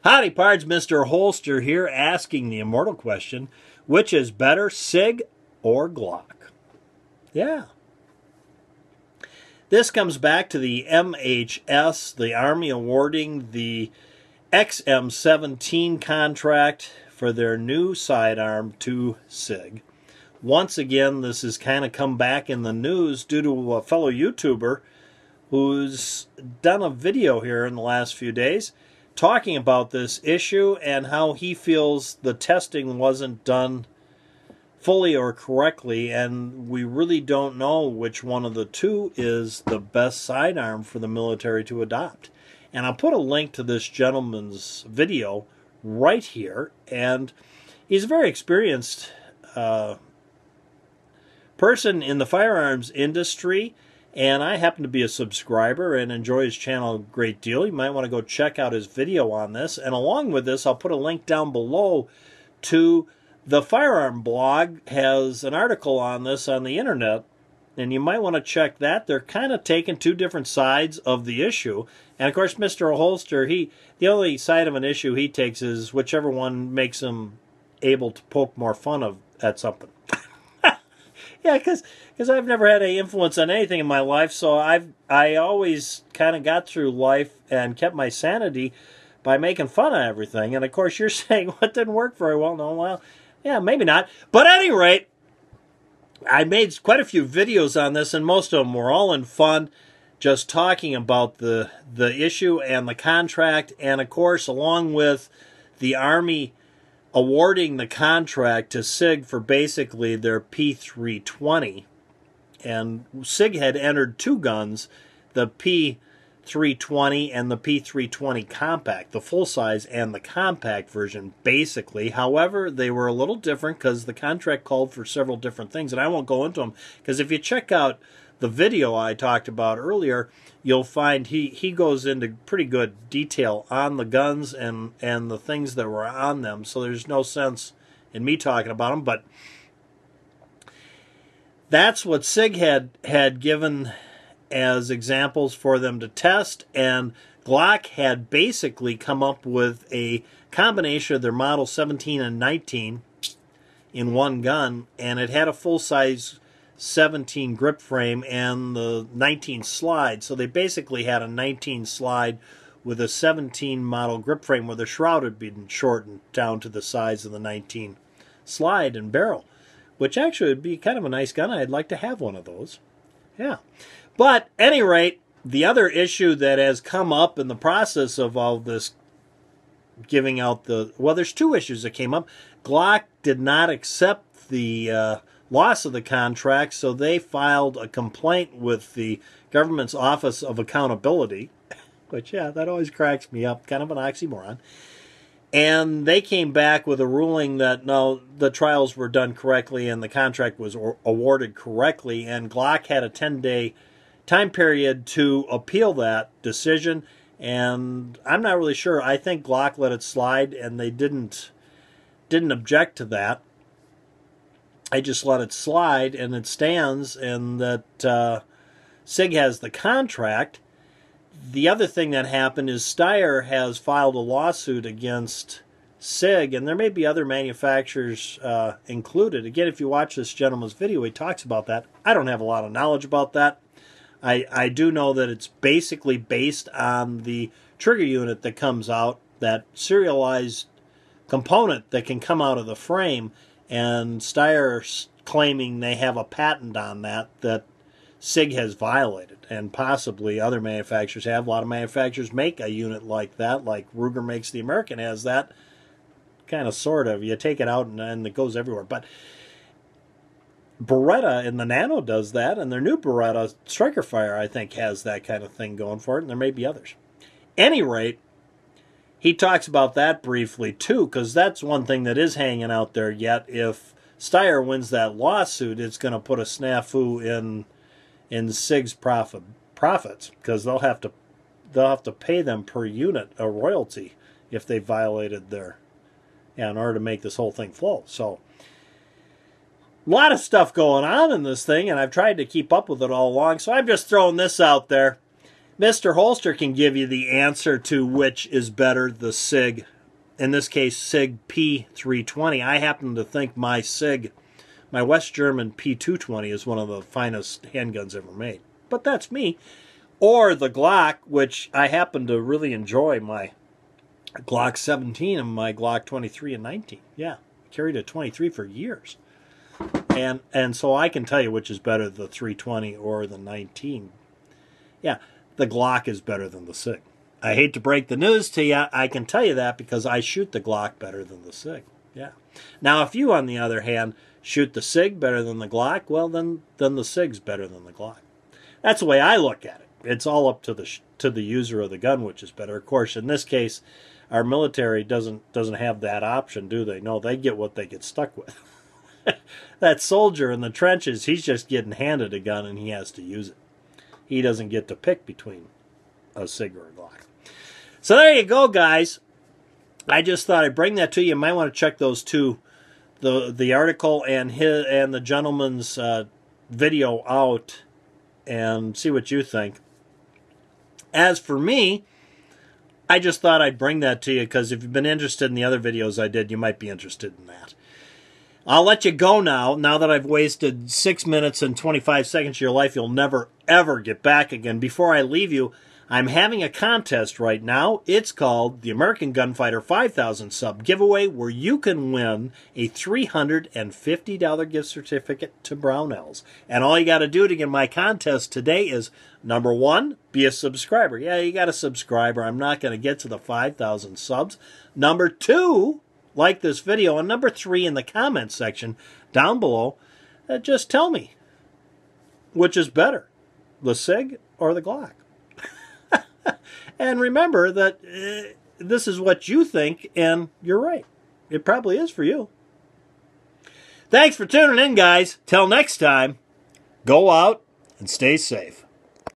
Howdy pards, Mr. Holster here asking the immortal question, which is better, SIG or Glock? Yeah. This comes back to the MHS, the Army awarding the XM17 contract for their new sidearm to SIG. Once again, this has kind of come back in the news due to a fellow YouTuber who's done a video here in the last few days talking about this issue and how he feels the testing wasn't done fully or correctly, and we really don't know which one of the two is the best sidearm for the military to adopt. And I'll put a link to this gentleman's video right here, and he's a very experienced person in the firearms industry, and I happen to be a subscriber and enjoy his channel a great deal. You might want to go check out his video on this. And along with this, I'll put a link down below to the Firearm blog. Has an article on this on the internet, and you might want to check that. They're kind of taking two different sides of the issue. And of course, Mr. Holster, the only side of an issue he takes is whichever one makes him able to poke more fun at something. Yeah, because I've never had any influence on anything in my life, so I always kind of got through life and kept my sanity by making fun of everything. And of course, you're saying, well, it didn't work very well. No, well, yeah, maybe not. But at any rate, I made quite a few videos on this, and most of them were all in fun, just talking about the issue and the contract, and of course, along with the Army awarding the contract to SIG for basically their P320. And SIG had entered two guns, the P320 and the P320 compact, the full size and the compact version, basically. However, they were a little different because the contract called for several different things, and I won't go into them, because if you check out the video I talked about earlier, you'll find he goes into pretty good detail on the guns and the things that were on them, so there's no sense in me talking about them. But that's what SIG had given as examples for them to test, and Glock had basically come up with a combination of their Model 17 and 19 in one gun, and it had a full-size 17 grip frame and the 19 slide. So they basically had a 19 slide with a 17 model grip frame where the shroud had been shortened down to the size of the 19 slide and barrel, which actually would be kind of a nice gun. I'd like to have one of those. Yeah. But at any rate, the other issue that has come up in the process of all this giving out well, there's two issues that came up. Glock did not accept the loss of the contract, so they filed a complaint with the government's Office of Accountability, which, yeah, that always cracks me up, kind of an oxymoron. And they came back with a ruling that, no, the trials were done correctly and the contract was awarded correctly, and Glock had a 10-day time period to appeal that decision, and I'm not really sure. I think Glock let it slide, and they didn't object to that. I just let it slide, and it stands, and that SIG has the contract. The other thing that happened is Steyr has filed a lawsuit against SIG, and there may be other manufacturers included. Again, if you watch this gentleman's video, he talks about that. I don't have a lot of knowledge about that. I do know that it's basically based on the trigger unit that comes out, that serialized component that can come out of the frame, and Steyr claiming they have a patent on that SIG has violated, and possibly other manufacturers have. A lot of manufacturers make a unit like that, like Ruger makes the American has that, kind of, sort of. You take it out and it goes everywhere. But Beretta in the Nano does that, and their new Beretta Striker Fire, I think, has that kind of thing going for it, and there may be others. Any rate, he talks about that briefly, too, because that's one thing that is hanging out there yet. If Steyr wins that lawsuit, it's going to put a snafu in SIG's profits, because they'll have to pay them per unit a royalty if they violated their, in order to make this whole thing flow. So a lot of stuff going on in this thing, and I've tried to keep up with it all along, so I'm just throwing this out there. Mr. Holster can give you the answer to which is better, the SIG. In this case, SIG P320. I happen to think my SIG, my West German P220, is one of the finest handguns ever made. But that's me. Or the Glock, which I happen to really enjoy, my Glock 17 and my Glock 23 and 19. Yeah, carried a 23 for years. And so I can tell you which is better, the 320 or the 19. Yeah, the Glock is better than the SIG. I hate to break the news to you. I can tell you that because I shoot the Glock better than the SIG. Yeah. Now, if you, on the other hand, shoot the SIG better than the Glock, well, then the SIG's better than the Glock. That's the way I look at it. It's all up to the user of the gun, which is better. Of course, in this case, our military doesn't have that option, do they? No, they get what they get stuck with. That soldier in the trenches, he's just getting handed a gun and he has to use it. He doesn't get to pick between a SIG or a Glock. So there you go, guys. I just thought I'd bring that to you. You might want to check those two, the article and the gentleman's video out, and see what you think. As for me, I just thought I'd bring that to you because if you've been interested in the other videos I did, you might be interested in that. I'll let you go now that I've wasted 6 minutes and 25 seconds of your life you'll never, ever get back again. Before I leave you, I'm having a contest right now. It's called the American Gunfighter 5000 Sub Giveaway, where you can win a $350 gift certificate to Brownells. And all you got to do to get my contest today is, number one, be a subscriber. Yeah, you got a subscriber. I'm not going to get to the 5,000 subs. Number two, like this video. And number three, in the comments section down below, just tell me which is better, the SIG or the Glock. And remember that this is what you think, and you're right. It probably is for you. Thanks for tuning in, guys. Till next time, go out and stay safe.